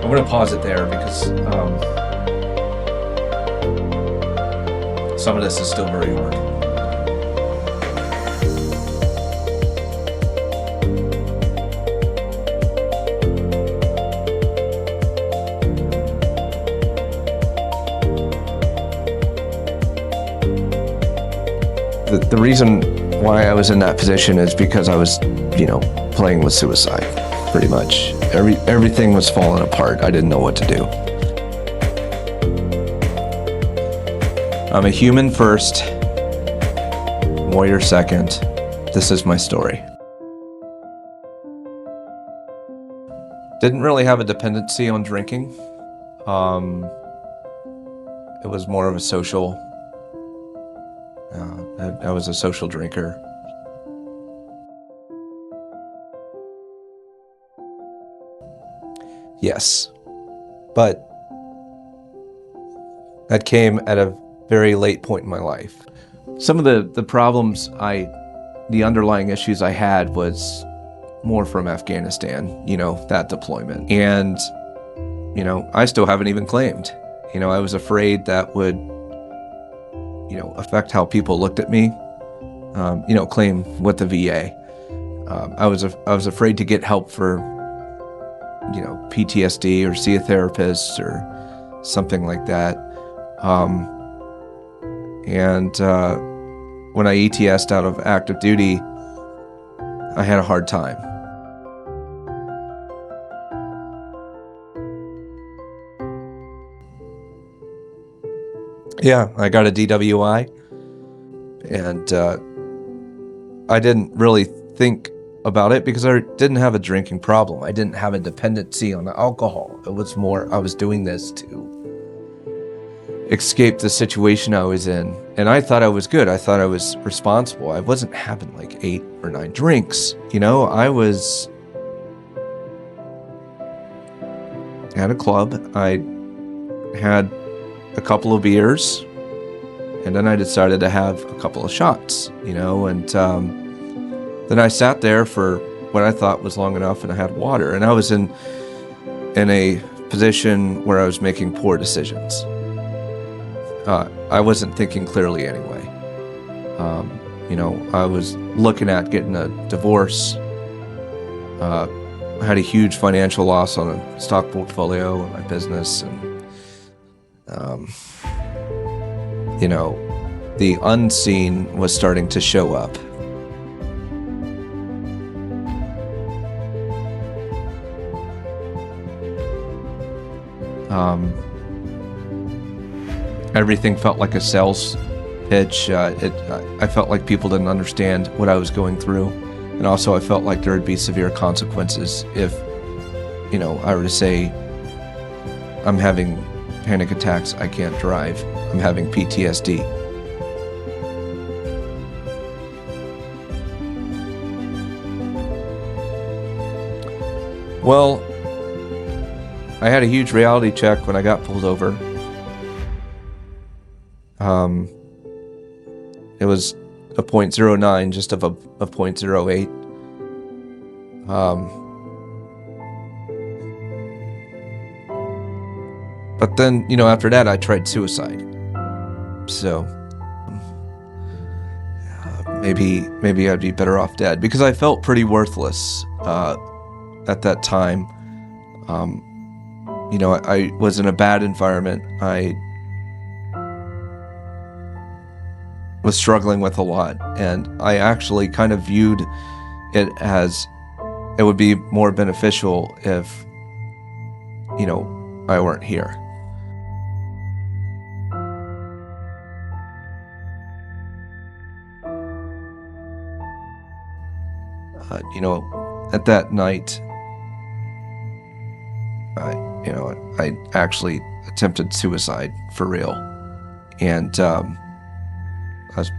I'm going to pause it there because some of this is still very hard. The reason why I was in that position is because I was, playing with suicide, pretty much. Everything was falling apart. I didn't know what to do. I'm a human first, warrior second. This is my story. Didn't really have a dependency on drinking. It was more of a social. I was a social drinker. Yes, but that came at a very late point in my life. Some of the problems the underlying issues I had was more from Afghanistan, that deployment. And, I still haven't even claimed. I was afraid that would, affect how people looked at me, claim with the VA. I was afraid to get help for, PTSD or see a therapist or something like that. And when I ETS'd out of active duty, I had a hard time. Yeah, I got a DWI, and I didn't really think about it because I didn't have a drinking problem. I didn't have a dependency on alcohol. It was more, I was doing this to escape the situation I was in. And I thought I was good. I thought I was responsible. I wasn't having like 8 or 9 drinks. I was at a club. I had a couple of beers, and then I decided to have a couple of shots, and then I sat there for what I thought was long enough, and I had water, and I was in a position where I was making poor decisions. I wasn't thinking clearly anyway. I was looking at getting a divorce. I had a huge financial loss on a stock portfolio in my business, and the unseen was starting to show up. Everything felt like a sales pitch. I felt like people didn't understand what I was going through, and also I felt like there would be severe consequences if, I were to say, I'm having panic attacks, I can't drive, I'm having PTSD. Well, I had a huge reality check when I got pulled over. It was a .09, just of a .08. But then, after that, I tried suicide. So maybe I'd be better off dead, because I felt pretty worthless at that time. I was in a bad environment. I was struggling with a lot, and I actually kind of viewed it as it would be more beneficial if, I weren't here. At that night, I actually attempted suicide for real. And I was,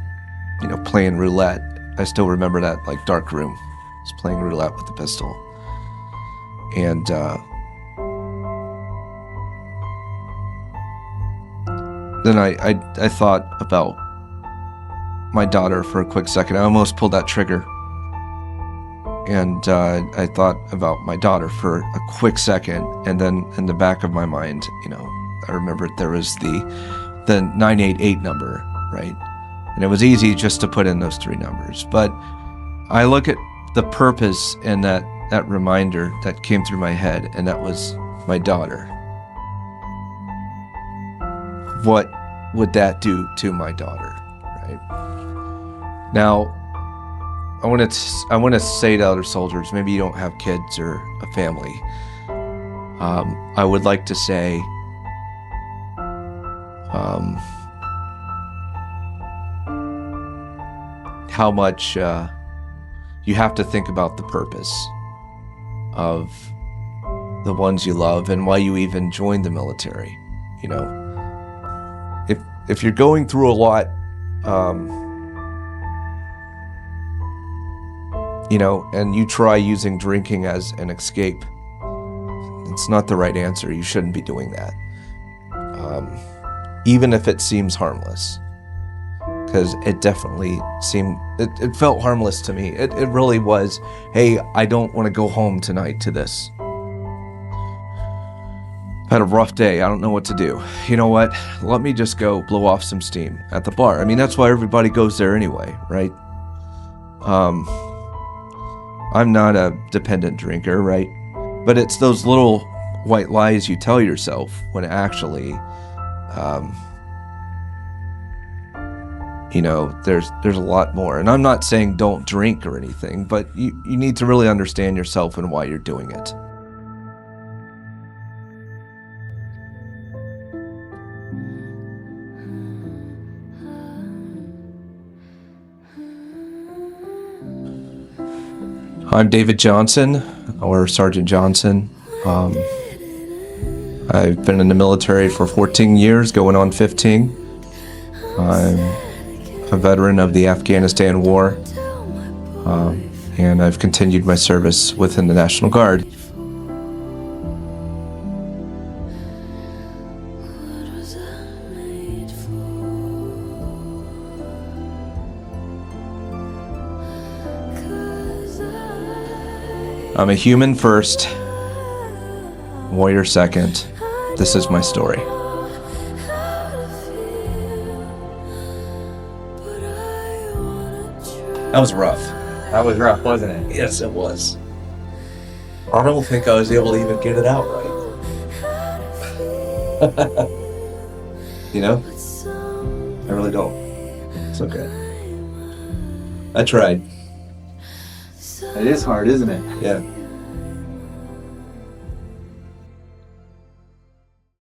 playing roulette. I still remember that, dark room. I was playing roulette with the pistol. And then I thought about my daughter for a quick second. I almost pulled that trigger. And I thought about my daughter for a quick second, and then in the back of my mind, I remembered there was the 988 number, right? And it was easy just to put in those 3 numbers. But I look at the purpose and that reminder that came through my head, and that was my daughter. What would that do to my daughter, right? Now, I want to say to other soldiers, maybe you don't have kids or a family. I would like to say, how much you have to think about the purpose of the ones you love and why you even joined the military. If you're going through a lot, and you try using drinking as an escape, it's not the right answer. You shouldn't be doing that, even if it seems harmless, because it definitely it felt harmless to me. It really was. Hey, I don't want to go home tonight to this. Had a rough day. I don't know what to do. You know what? Let me just go blow off some steam at the bar. I mean, that's why everybody goes there anyway, right? I'm not a dependent drinker, right? But it's those little white lies you tell yourself when actually, there's a lot more. And I'm not saying don't drink or anything, but you need to really understand yourself and why you're doing it. I'm David Johnson, or Sergeant Johnson. I've been in the military for 14 years, going on 15. I'm a veteran of the Afghanistan War, and I've continued my service within the National Guard. I'm a human first, warrior second. This is my story. That was rough. That was rough, wasn't it? Yes, it was. I don't think I was able to even get it out right. I really don't. It's okay. I tried. It is hard, isn't it? Yeah.